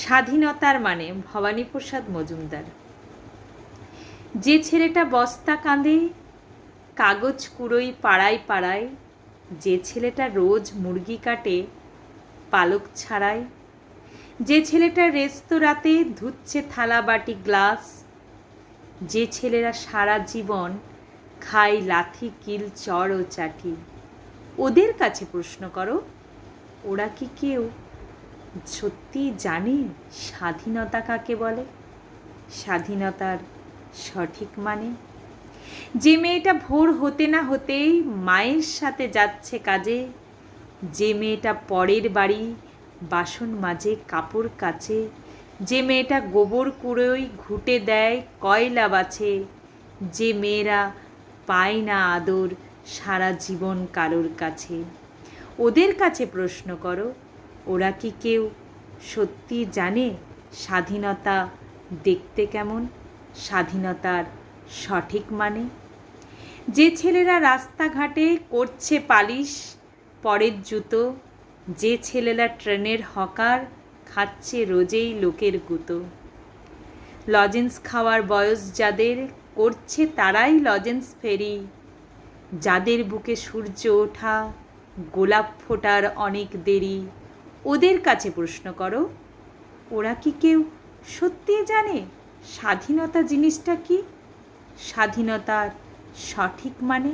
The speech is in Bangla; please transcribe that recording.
স্বাধীনতার মানে ভবানীপ্রসাদ মজুমদার। যে ছেলেটা বস্তা কাঁধে কাগজ কুড়োই পাড়ায় পাড়ায়, যে ছেলেটা রোজ মুরগি কাটে পালক ছাড়ায়, যে ছেলেটা রেস্তোরাঁতে ধুচ্ছে থালা বাটি গ্লাস, যে ছেলেরা সারা জীবন খায় লাথি কিল চড় ও চাটি, ওদের কাছে প্রশ্ন করো, ওরা কি কেউ সত্যি জানে স্বাধীনতা কাকে বলে, স্বাধীনতার সঠিক মানে? যে মেয়েটা ভোর হতে না হতেই মায়ের সাথে যাচ্ছে কাজে, যে মেয়েটা পরের বাড়ি বাসন মাজে কাপড় কাচে, যে মেয়েটা গোবর কুড়োই ঘুঁটে দেয় কয়লা বাছে, যে মেয়েরা পায় না আদর সারা জীবন কারোর কাছে, ওদের কাছে প্রশ্ন করো, ওরা কি কেউ সত্যি জানে স্বাধীনতা দেখতে কেমন, স্বাধীনতার সঠিক মানে? যে ছেলেরা রাস্তাঘাটে করছে পালিশ পরের জুতো, যে ছেলেরা ট্রেনের হকার খাচ্ছে রোজেই লোকের গুঁতো, লজেন্স খাওয়ার বয়স যাদের করছে তারাই লজেন্স ফেরি, যাদের বুকে সূর্য ওঠা গোলাপ ফোটার অনেক দেরি, ওদের কাছে প্রশ্ন করো, ওরা কি কেউ সত্যি জানে স্বাধীনতা জিনিসটা কি, স্বাধীনতার সঠিক মানে?